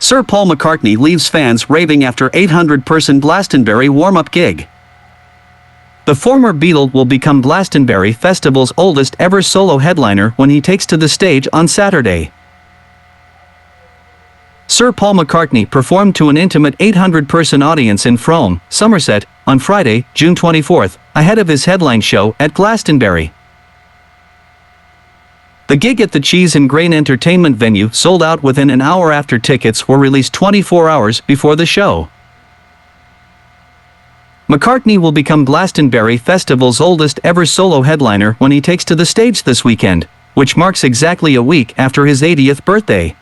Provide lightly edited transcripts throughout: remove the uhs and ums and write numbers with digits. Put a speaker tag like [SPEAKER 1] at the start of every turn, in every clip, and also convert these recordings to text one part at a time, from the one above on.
[SPEAKER 1] Sir Paul McCartney leaves fans raving after 800-person Glastonbury warm-up gig. The former Beatle will become Glastonbury Festival's oldest ever solo headliner when he takes to the stage on Saturday. Sir Paul McCartney performed to an intimate 800-person audience in Frome, Somerset, on Friday, June 24, ahead of his headline show at Glastonbury. The gig at the Cheese and Grain entertainment venue sold out within an hour after tickets were released 24 hours before the show. McCartney will become Glastonbury Festival's oldest ever solo headliner when he takes to the stage this weekend, which marks exactly a week after his 80th birthday.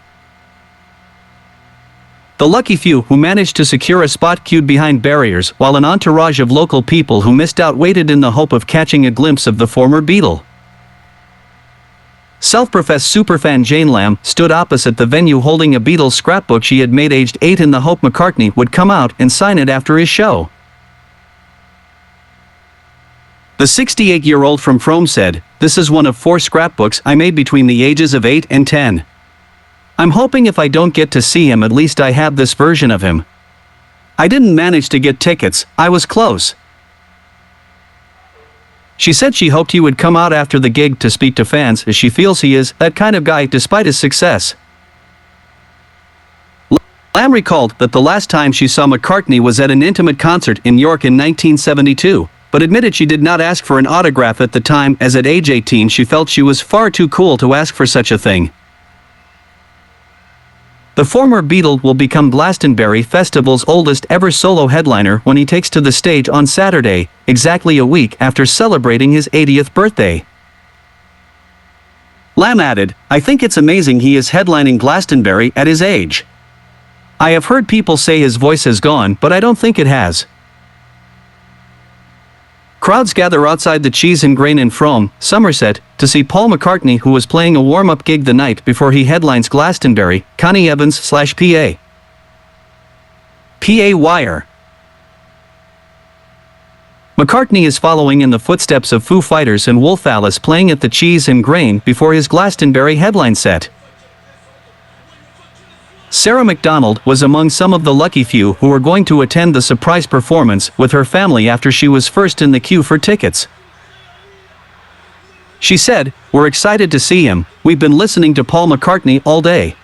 [SPEAKER 1] The lucky few who managed to secure a spot queued behind barriers while an entourage of local people who missed out waited in the hope of catching a glimpse of the former Beatle. Self-professed superfan Jane Lamb stood opposite the venue holding a Beatles scrapbook she had made aged 8 in the hope McCartney would come out and sign it after his show. The 68-year-old from Frome said, "This is one of 4 scrapbooks I made between the ages of 8 and 10. I'm hoping if I don't get to see him at least I have this version of him. I didn't manage to get tickets, I was close." She said she hoped he would come out after the gig to speak to fans as she feels he is that kind of guy despite his success. Lamb recalled that the last time she saw McCartney was at an intimate concert in York in 1972, but admitted she did not ask for an autograph at the time as at age 18 she felt she was far too cool to ask for such a thing. The former Beatle will become Glastonbury Festival's oldest ever solo headliner when he takes to the stage on Saturday, exactly a week after celebrating his 80th birthday. Lamb added, "I think it's amazing he is headlining Glastonbury at his age. I have heard people say his voice has gone, but I don't think it has." Crowds gather outside the Cheese and Grain in Frome, Somerset, to see Paul McCartney, who was playing a warm-up gig the night before he headlines Glastonbury. Connie Evans/PA. PA Wire. McCartney is following in the footsteps of Foo Fighters and Wolf Alice, playing at the Cheese and Grain before his Glastonbury headline set. Sarah McDonald was among some of the lucky few who were going to attend the surprise performance with her family after she was first in the queue for tickets. She said, "We're excited to see him, we've been listening to Paul McCartney all day."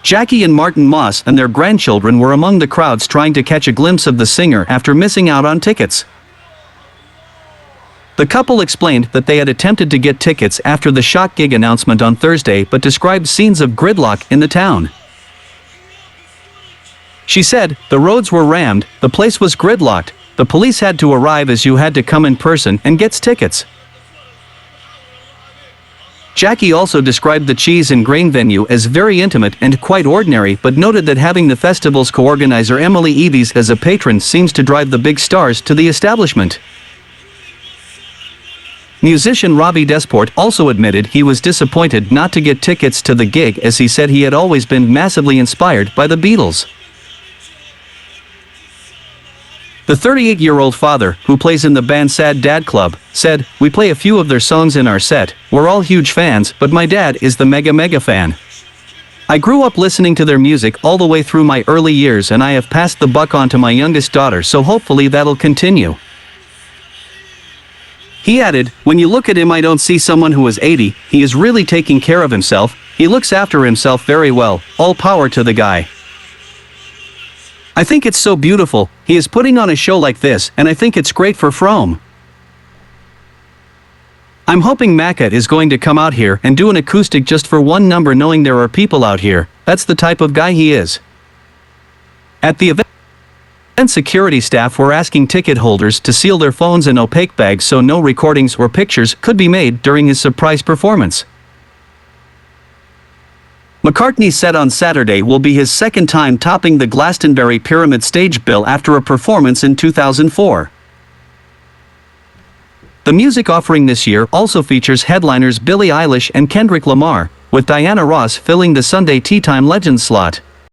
[SPEAKER 1] Jackie and Martin Moss and their grandchildren were among the crowds trying to catch a glimpse of the singer after missing out on tickets. The couple explained that they had attempted to get tickets after the shock gig announcement on Thursday but described scenes of gridlock in the town. She said, "The roads were rammed, the place was gridlocked, the police had to arrive as you had to come in person and get tickets." Jackie also described the Cheese and Grain venue as very intimate and quite ordinary, but noted that having the festival's co-organizer Emily Eves as a patron seems to drive the big stars to the establishment. Musician Robbie Desport also admitted he was disappointed not to get tickets to the gig, as he said he had always been massively inspired by the Beatles. The 38-year-old father, who plays in the band Sad Dad Club, said, "We play a few of their songs in our set, we're all huge fans, but my dad is the mega fan. I grew up listening to their music all the way through my early years and I have passed the buck on to my youngest daughter, so hopefully that'll continue." He added, "When you look at him I don't see someone who is 80, he is really taking care of himself, he looks after himself very well, all power to the guy. I think it's so beautiful, he is putting on a show like this and I think it's great for Frome. I'm hoping Macca is going to come out here and do an acoustic just for one number, knowing there are people out here, that's the type of guy he is." At the event, security staff were asking ticket holders to seal their phones in opaque bags so no recordings or pictures could be made during his surprise performance. McCartney's set on Saturday will be his second time topping the Glastonbury Pyramid stage bill after a performance in 2004. The music offering this year also features headliners Billie Eilish and Kendrick Lamar, with Diana Ross filling the Sunday Tea Time Legends slot.